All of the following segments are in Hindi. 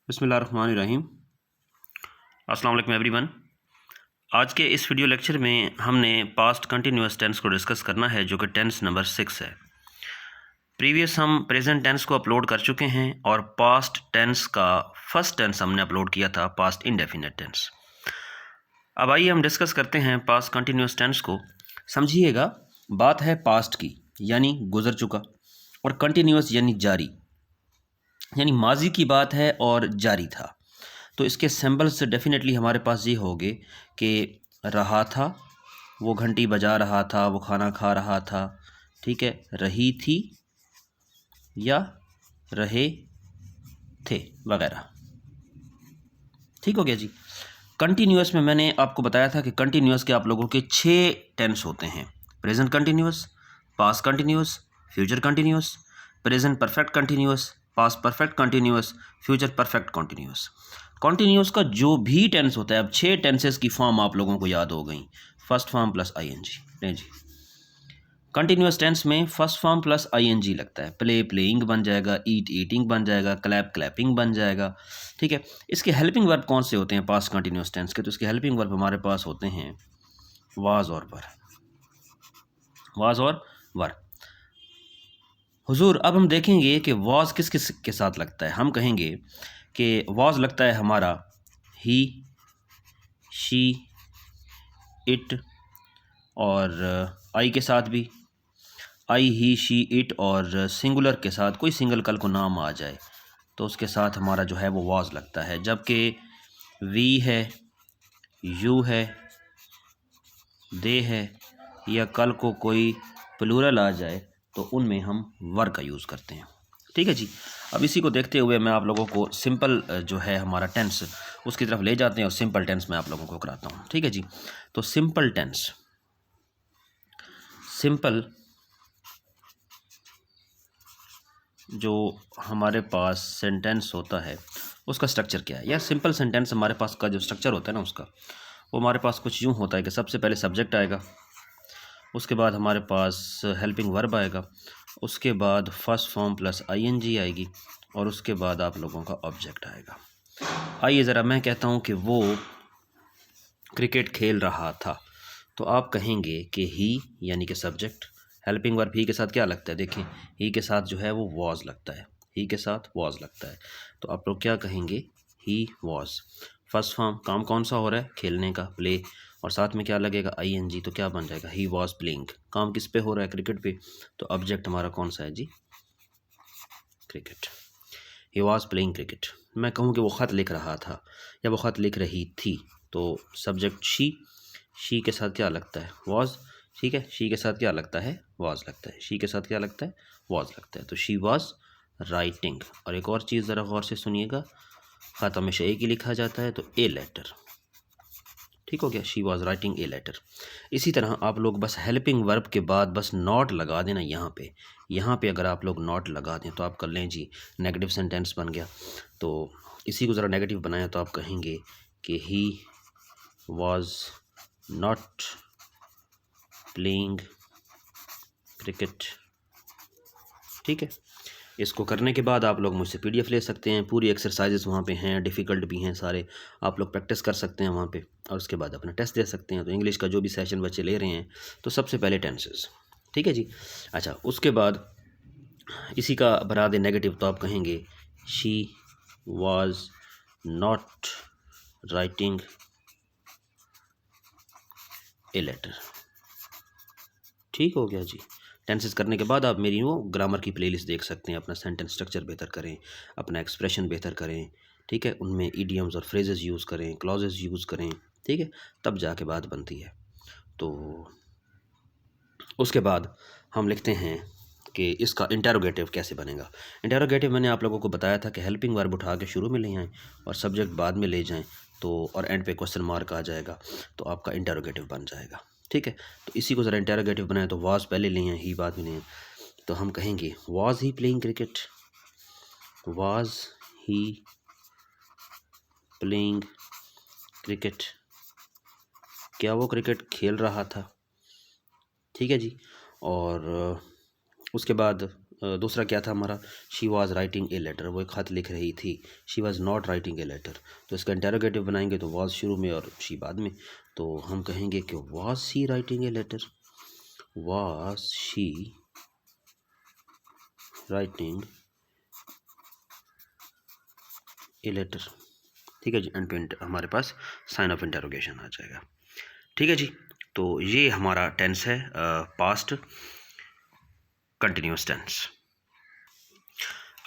बिस्मिल्लाहिर्रहमानिर्रहीम। अस्सलाम वालेकुम एवरीवन। आज के इस वीडियो लेक्चर में हमने पास्ट कंटिन्यूअस टेंस को डिस्कस करना है, जो कि टेंस नंबर 6 है। प्रीवियस हम प्रेजेंट टेंस को अपलोड कर चुके हैं और पास्ट टेंस का फर्स्ट टेंस हमने अपलोड किया था, पास्ट इंडेफिनिट टेंस। अब आइए हम डिस्कस करते हैं पास्ट कंटिन्यूअस टेंस को। समझिएगा, बात है पास्ट की यानी गुजर चुका, और कंटिन्यूअस यानी जारी, यानी माजी की बात है और जारी था। तो इसके सिंबल्स डेफिनेटली हमारे पास ये होंगे कि रहा था, वो घंटी बजा रहा था, वो खाना खा रहा था, ठीक है, रही थी या रहे थे वगैरह। ठीक हो गया जी। कंटिन्यूअस में मैंने आपको बताया था कि कंटिन्यूअस के आप लोगों के 6 टेंस होते हैं: present continuous, past continuous, future continuous, present perfect continuous, past perfect continuous, future perfect continuous. Continuous का जो भी टेंस होता है, अब 6 टेंसेस की फॉर्म आप लोगों को याद हो गई। First form plus ING. नहीं जी, कंटिन्यूअस टेंस में फर्स्ट फॉर्म प्लस आईएनजी लगता है। प्ले प्लेइंग बन जाएगा, ईट ईटिंग बन जाएगा, क्लैप क्लैपिंग बन जाएगा। ठीक है, इसके हेल्पिंग वर्ब कौन से होते हैं पास्ट कंटिन्यूअस टेंस के? तो इसके हेल्पिंग वर्ब हमारे पास होते हैं वाज और वर। वाज और वर। हुजूर, अब हम देखेंगे कि वाज किस किस के साथ लगता है। हम कहेंगे कि वाज लगता है हमारा ही, शी, इट और आई के साथ भी। आई, ही, शी, इट और सिंगुलर के साथ कोई सिंगल कल को नाम आ जाए तो उसके साथ हमारा जो है वो वाज लगता है। जबकि वी है, यू है, दे है, या कल को कोई प्लूरल आ जाए तो उनमें हम वर का यूज़ करते हैं। ठीक है जी। अब इसी को देखते हुए मैं आप लोगों को सिंपल जो है हमारा टेंस उसकी तरफ ले जाते हैं और सिंपल टेंस मैं आप लोगों को कराता हूँ। ठीक है जी। तो सिंपल टेंस, सिंपल जो हमारे पास सेंटेंस होता है उसका स्ट्रक्चर क्या है? या सिंपल सेंटेंस हमारे पास का जो स्ट्रक्चर होता है ना, उसका वो हमारे पास कुछ यूँ होता है कि सबसे पहले सब्जेक्ट आएगा, उसके बाद हमारे पास हेल्पिंग वर्ब आएगा, उसके बाद फर्स्ट फॉर्म प्लस आईएनजी आएगी, और उसके बाद आप लोगों का ऑब्जेक्ट आएगा। आइए ज़रा मैं कहता हूँ कि वो क्रिकेट खेल रहा था, तो आप कहेंगे कि ही यानी कि सब्जेक्ट, हेल्पिंग वर्ब ही के साथ क्या लगता है? देखें, ही के साथ जो है वो वॉज लगता है, ही के साथ वॉज लगता है। तो आप लोग क्या कहेंगे? He was. फर्स्ट फॉर्म, काम कौन सा हो रहा है? खेलने का, प्ले, और साथ में क्या लगेगा? आईएनजी। तो क्या बन जाएगा? ही वॉज प्लेइंग। काम किस पे हो रहा है? क्रिकेट पे। तो ऑब्जेक्ट हमारा कौन सा है जी? Cricket. He was playing cricket. मैं कहूँ कि वो ख़त लिख रहा था या वो ख़त लिख रही थी, तो सब्जेक्ट शी के साथ क्या लगता है? वॉज। ठीक है, शी के साथ क्या लगता है? वॉज लगता है। शी के साथ क्या लगता है? वॉज लगता है। तो शी वॉज राइटिंग। और एक और चीज़ ज़रा गौर से सुनिएगा, ख़त हमेशा एक ही लिखा जाता है, तो ए लेटर। ठीक हो गया, she was writing a letter. इसी तरह आप लोग बस हेल्पिंग वर्ब के बाद बस नॉट लगा देना यहाँ पे अगर आप लोग नॉट लगा दें तो आप कर लें जी नेगेटिव सेंटेंस बन गया। तो इसी को ज़रा नेगेटिव बनाया तो आप कहेंगे कि he was not playing cricket. ठीक है, इसको करने के बाद आप लोग मुझसे पीडीएफ ले सकते हैं, पूरी एक्सरसाइजेस वहाँ पे हैं, डिफ़िकल्ट भी हैं सारे, आप लोग प्रैक्टिस कर सकते हैं वहाँ पे, और उसके बाद अपना टेस्ट दे सकते हैं। तो इंग्लिश का जो भी सेशन बच्चे ले रहे हैं, तो सबसे पहले टेंसेस। ठीक है जी। अच्छा, उसके बाद इसी का बना दे नेगेटिव, तो आप कहेंगे she was not writing a letter. ठीक हो गया जी। टेंसेस करने के बाद आप मेरी वो ग्रामर की प्लेलिस्ट देख सकते हैं, अपना सेंटेंस स्ट्रक्चर बेहतर करें, अपना एक्सप्रेशन बेहतर करें। ठीक है, उनमें इडियम्स और फ्रेजेस यूज़ करें, क्लॉजेस यूज़ करें। ठीक है, तब जाके बात बनती है। तो उसके बाद हम लिखते हैं कि इसका इंटेरोगेटिव कैसे बनेगा। इंटेरोगेटिव मैंने आप लोगों को बताया था कि हेल्पिंग वर्ब उठा के शुरू में ले आएँ और सब्जेक्ट बाद में ले जाएँ, तो और एंड पे क्वेश्चन मार्क आ जाएगा, तो आपका इंटेरोगेटिव बन जाएगा। ठीक है, तो इसी को ज़रा इंटेरोगेटिव बनाए, तो वाज पहले लिए हैं, ही बाद में लिए हैं। तो हम कहेंगे was he playing cricket, was he playing cricket. क्या वो क्रिकेट खेल रहा था? ठीक है जी। और उसके बाद दूसरा क्या था हमारा, she was writing a letter, वो एक ख़त लिख रही थी। She was not writing a letter, तो इसका इंटेरोगेटिव बनाएंगे तो वॉज शुरू में और शी बाद में। तो हम कहेंगे कि was she writing a letter, was she writing a letter. ठीक है जी, एंड पे हमारे पास साइन ऑफ इंटेरोगेशन आ जाएगा। ठीक है जी, तो ये हमारा टेंस है पास्ट कंटिन्यूस टेंस।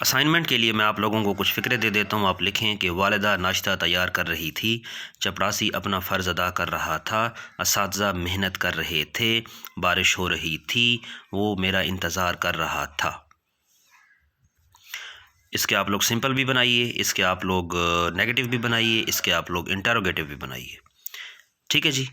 असाइनमेंट के लिए मैं आप लोगों को कुछ फ़िक्रे दे देता हूँ। आप लिखें कि वालिदा नाश्ता तैयार कर रही थी, चपरासी अपना फ़र्ज़ अदा कर रहा था, असातिज़ा मेहनत कर रहे थे, बारिश हो रही थी, वो मेरा इंतज़ार कर रहा था। इसके आप लोग सिंपल भी बनाइए, इसके आप लोग नेगेटिव भी बनाइए, इसके आप लोग इंटेरोगेटिव भी बनाइए। ठीक है जी।